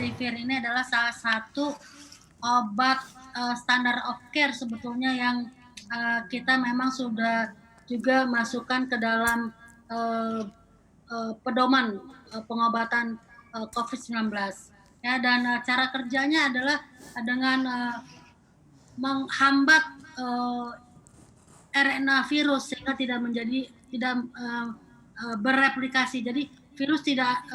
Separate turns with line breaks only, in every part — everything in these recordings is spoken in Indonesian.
Remdesivir ini adalah salah satu obat, standard of care sebetulnya yang, kita memang sudah juga masukkan ke dalam, eee pedoman, pengobatan, COVID-19 ya dan, cara kerjanya adalah, dengan, menghambat, RNA virus sehingga tidak, bereplikasi. Jadi virus tidak,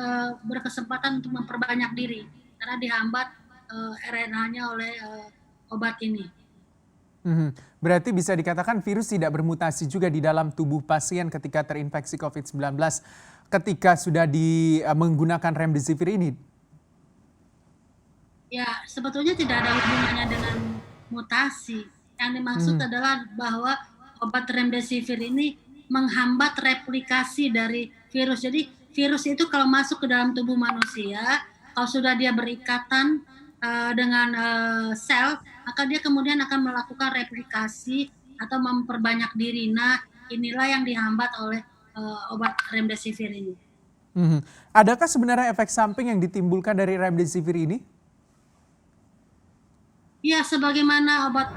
berkesempatan untuk memperbanyak diri karena dihambat, RNA-nya oleh, obat ini.
Mhm. Berarti bisa dikatakan virus tidak bermutasi juga di dalam tubuh pasien ketika terinfeksi COVID-19 ketika sudah menggunakan remdesivir ini?
Ya, sebetulnya tidak ada hubungannya dengan mutasi. Yang dimaksud
Mhm.
adalah bahwa obat remdesivir ini menghambat replikasi dari virus. Jadi virus itu kalau masuk ke dalam tubuh manusia, kalau sudah dia berikatan, dengan, sel, maka dia kemudian akan melakukan replikasi atau memperbanyak diri. Nah, inilah yang dihambat oleh, obat remdesivir ini.
Mhm. Adakah sebenarnya efek samping yang ditimbulkan dari remdesivir ini?
Iya, sebagaimana obat,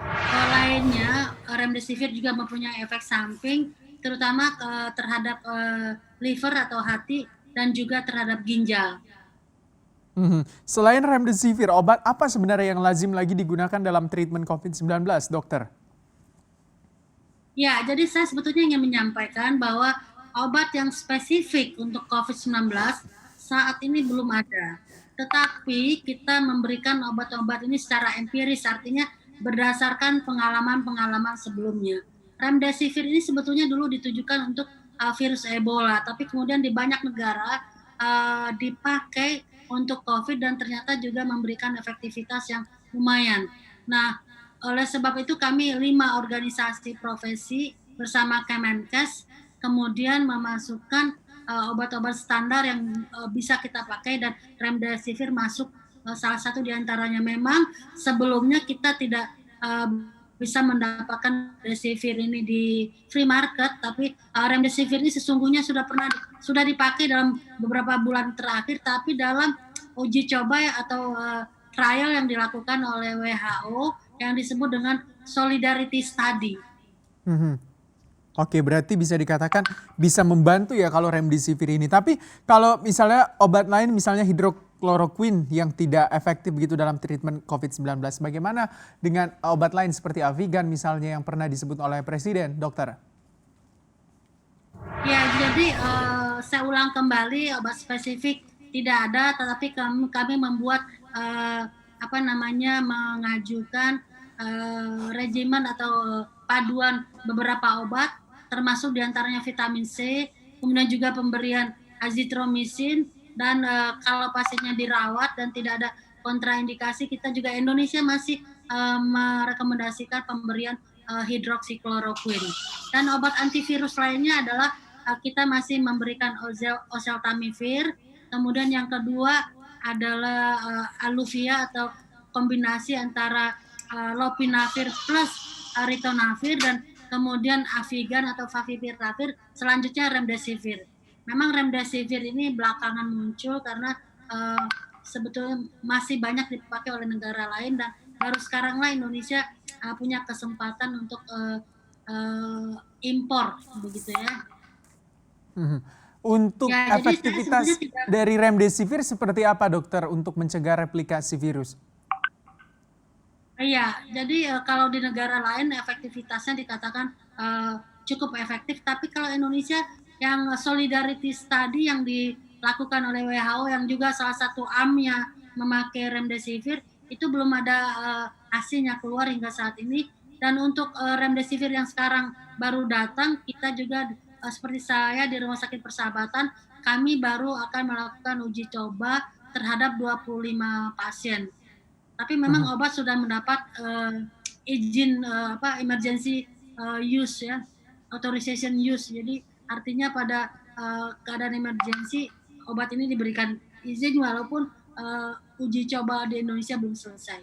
lainnya, remdesivir juga mempunyai efek samping, terutama, terhadap, liver atau hati dan juga terhadap ginjal.
Mhm. Selain remdesivir, obat apa sebenarnya yang lazim lagi digunakan dalam treatment COVID-19, dokter?
Ya, jadi saya sebetulnya ingin menyampaikan bahwa obat yang spesifik untuk COVID-19 saat ini belum ada. Tetapi kita memberikan obat-obat ini secara empiris, artinya berdasarkan pengalaman-pengalaman sebelumnya. Remdesivir ini sebetulnya dulu ditujukan untuk virus Ebola, tapi kemudian di banyak negara dipakai untuk COVID dan ternyata juga memberikan efektivitas yang lumayan. Nah, oleh sebab itu kami 5 organisasi profesi bersama Kemenkes kemudian memasukkan, obat-obat standar yang, bisa kita pakai dan remdesivir masuk, salah satu di antaranya. Memang sebelumnya kita tidak, bisa mendapatkan remdesivir ini di free market, tapi, remdesivir ini sesungguhnya sudah dipakai dalam beberapa bulan terakhir, tapi dalam uji coba ya atau, trial yang dilakukan oleh WHO yang disebut dengan solidarity study.
Mhm. Oke, berarti bisa dikatakan bisa membantu ya kalau remdesivir ini. Tapi kalau misalnya obat lain, misalnya hidrokloroquine yang tidak efektif begitu dalam treatment COVID-19, bagaimana dengan obat lain seperti Avigan misalnya yang pernah disebut oleh Presiden, dokter?
Ya, jadi, saya ulang kembali obat spesifik tidak ada, tetapi kami membuat, apa namanya, mengajukan, regimen atau paduan beberapa obat, termasuk diantaranya vitamin C, kemudian juga pemberian azithromycin dan, kalau pasiennya dirawat dan tidak ada kontraindikasi, kita juga Indonesia masih, merekomendasikan pemberian, hidroksikloroquine. Dan obat antivirus lainnya adalah kita masih memberikan oseltamivir, kemudian yang kedua adalah, Aluvia atau kombinasi antara, lopinavir plus, ritonavir dan kemudian Avigan atau Favipiravir, selanjutnya remdesivir. Memang remdesivir ini belakangan muncul karena, sebetulnya masih banyak dipakai oleh negara lain dan baru sekaranglah Indonesia, punya kesempatan untuk, impor begitu ya.
Mhm. Untuk
Ya, jadi saya sebetulnya
efektivitas
tidak.
dari remdesivir seperti apa, dokter, untuk mencegah replikasi virus?
Iya, jadi, kalau di negara lain efektivitasnya dikatakan, cukup efektif, tapi kalau Indonesia yang solidarity study yang dilakukan oleh WHO yang juga salah satu AM-nya memakai remdesivir, itu belum ada, hasilnya keluar hingga saat ini. Dan untuk, remdesivir yang sekarang baru datang, kita juga, seperti saya di Rumah Sakit Persahabatan, kami baru akan melakukan uji coba terhadap 25 pasien. Tapi memang
Mhm.
obat sudah mendapat, izin, emergency, use ya, authorization use. Jadi artinya pada, keadaan emergensi obat ini diberikan izin walaupun, uji coba di Indonesia belum selesai.